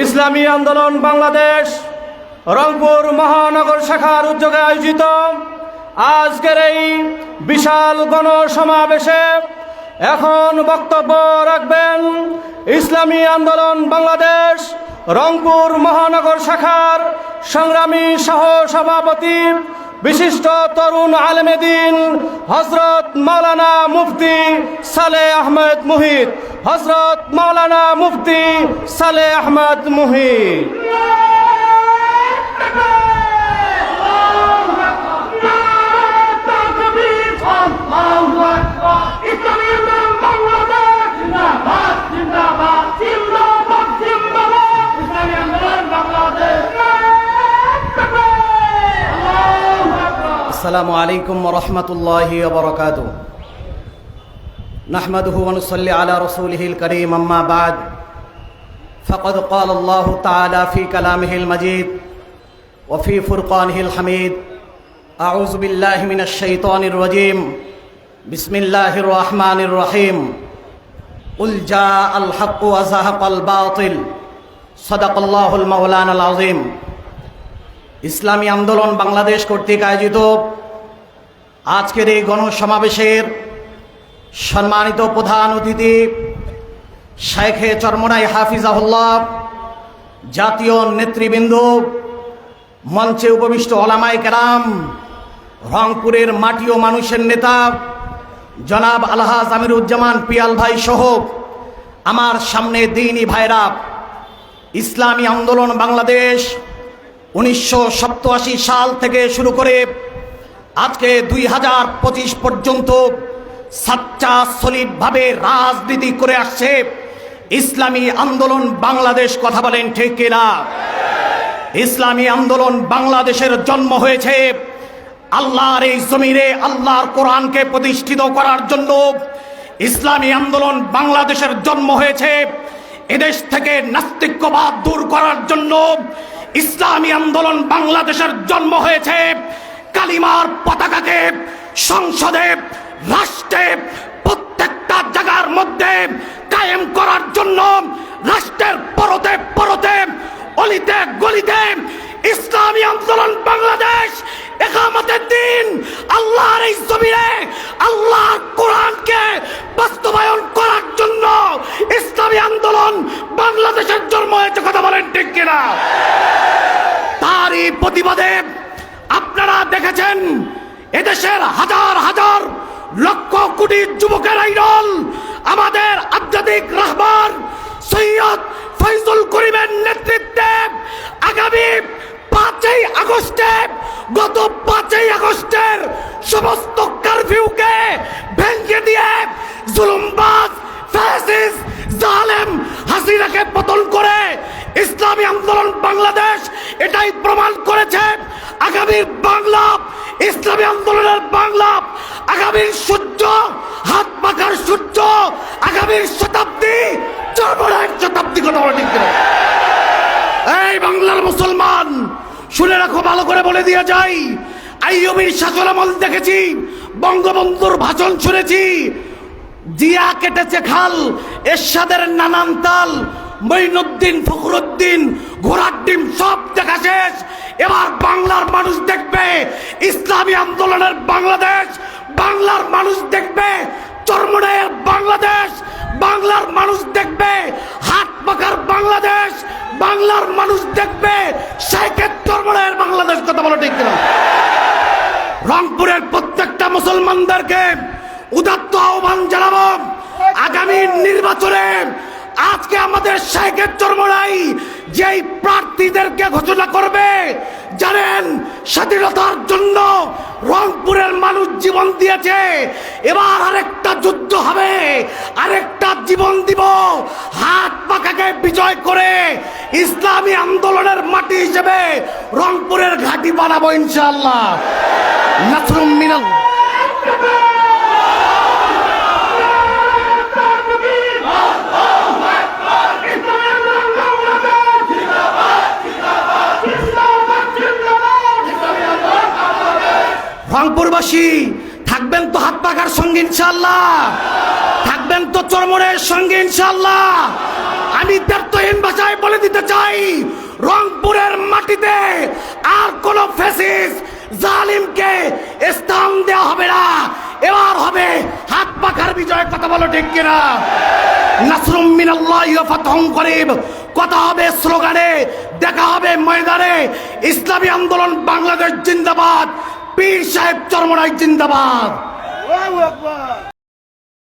ইসলামী আন্দোলন বাংলাদেশ রংপুর মহানগর শাখার উদ্যোগে আয়োজিত আজকের এই বিশাল গণসমাবেশে এখন বক্তব্য রাখবেন ইসলামী আন্দোলন বাংলাদেশ রংপুর মহানগর শাখার সংগ্রামী সহ সভাপতি বিশিষ্ট তরুণ আলেমে দ্বীন হযরত মাওলানা মুফতি সালেহ আহমদ মুহিত। হযরত মাওলানা মুফতি সালেহ আহমদ মুহিত। السلام عليكم ورحمة الله وبركاته نحمده ونصلي على رسوله الكريم أما بعد فقد قال الله تعالى في كلامه المجيد وفي فرقانه الحميد أعوذ بالله من الشيطان الرجيم بسم الله الرحمن الرحيم قل جاء الحق وزهق الباطل صدق الله المولانا العظيم। ইসলামী আন্দোলন বাংলাদেশ কর্তৃক আয়োজিত আজকের এই গণসমাবেশের সম্মানিত প্রধান অতিথি শাইখে চরমনাই হাফিজাহুল্লাহ, জাতীয় নেতৃবৃন্দ, মঞ্চে উপবিষ্ট ওলামায়ে কেরাম, রংপুরের মাটি ও মানুষের নেতা জনাব আলহাজ আমিরুজ্জামান পিয়াল ভাই সহ আমার সামনে দ্বীনী ভাইরা, ইসলামী আন্দোলন বাংলাদেশ 1987 সাল থেকে শুরু করে আজকে 2025 পর্যন্ত সাচ্চা সলিডভাবে রাজনীতি করে আসছে ইসলামী আন্দোলন বাংলাদেশ। কথা বলেন ঠিক কিনা? ইসলামী আন্দোলন বাংলাদেশের জন্ম হয়েছে আল্লাহর এই জমিনে আল্লাহর কোরআনকে প্রতিষ্ঠিত করার জন্য। ইসলামী আন্দোলন বাংলাদেশের জন্ম হয়েছে এদেশ থেকে নাস্তিক্যবাদ দূর করার জন্য। ইসলামী আন্দোলন বাংলাদেশের জন্ম হয়েছে কালিমার পতাকাকে সংসদে, রাষ্ট্রে, প্রত্যেকটা জায়গার মধ্যে কায়েম করার জন্য। রাষ্ট্রের পরতে পরতে, অলিতে গলিতে ইসলামী আন্দোলন বাংলাদেশ ইকামতের দিন আল্লাহর এই জমিনে আল্লাহর কোরআনকে বাস্তবায়ন করার জন্য ইসলামী আন্দোলন বাংলাদেশের জন্ম হয়েছে। কথা বলেন ঠিক কিনা? তারই প্রতিবাদে আপনারা দেখেছেন এদেশের হাজার হাজার লক্ষ কোটি যুবকের আইডল আমাদের আধ্যাত্মিক রাহবার সৈয়দ ফয়জুল করিমের নেতৃত্বে আগামী 5ই আগস্টে, গত 5ই আগস্টের সমস্ত কারফিউকে ভেঙে দিয়ে জুলুমবাজ ফ্যাসিস্ট জালেম হাসিনাকে পতন করে ইসলামী আন্দোলন বাংলাদেশ এটাই প্রমাণ করেছে আগামীর বাংলা, ইসলামী আন্দোলনের বাংলা, আগামীর সূর্য, হাত পাখার সূর্য, আগামীর শতাব্দী, চরমনায়ের শতাব্দী। কথা বলে ঠিক কিনা? এই বাংলার মুসলমান শুনে রাখো, ভালো করে বলে দিয়ে যাই। আইয়ুবীর শাসনামল দেখেছি, বঙ্গবন্ধুর ভাষণ শুনেছি, জিয়া কেটেছে খাল, এরশাদের নানান তাল, মঈনুদ্দিন, ফখরুদ্দিন, ঘোড়ার ডিম সব দেখা শেষ। এবার বাংলার মানুষ দেখবে ইসলামী আন্দোলনের বাংলাদেশ, বাংলার মানুষ দেখবে চরমনায়ের বাংলাদেশ, বাংলার মানুষ দেখবে হাত পাখার বাংলাদেশ, বাংলার মানুষ দেখবে শাইখের চরমনায়ের বাংলাদেশ। কথা বলো ঠিক কিনা? রংপুরের প্রত্যেকটা মুসলমানদেরকে উদাত্ত আহ্বান জানাবো, আগামী নির্বাচনে আজকে আমাদের শাইখের চরমনাই যেই প্রার্থীদেরকে ঘোষণা করবে, জানেন স্বাধীনতার জন্য রংপুরের মানুষ জীবন দিয়েছে। এবার আরেকটা যুদ্ধ হবে, আরেকটা জীবন দিব, হাত পাখাকে বিজয় করে ইসলামী আন্দোলনের মাটি হিসেবে রংপুরের ঘাঁটি বানাবো ইনশাআল্লাহ। নাসরুম মিনাল রংপুরবাসী থাকবেন তো হাত পাখার সঙ্গে ইনশাআল্লাহ, থাকবেন তো চরমনায়ের সঙ্গে ইনশাআল্লাহ। আমি ব্যর্থহীন ভাষায় বলে দিতে চাই, ফ্যাসিস্ট জালিমকে স্থান দেওয়া হবে না, এবার হবে হাত পাখার বিজয়। কথা বলো ঠিক কিনা? নাসরুম মিনাল্লাহি ওয়া ফাতহুন করিব। কথা হবে স্লোগানে, দেখা হবে ময়দানে। ইসলামী আন্দোলন বাংলাদেশ জিন্দাবাদ, পীর সাহেব চরমনাই জিন্দাবাদ। আল্লাহু আকবার।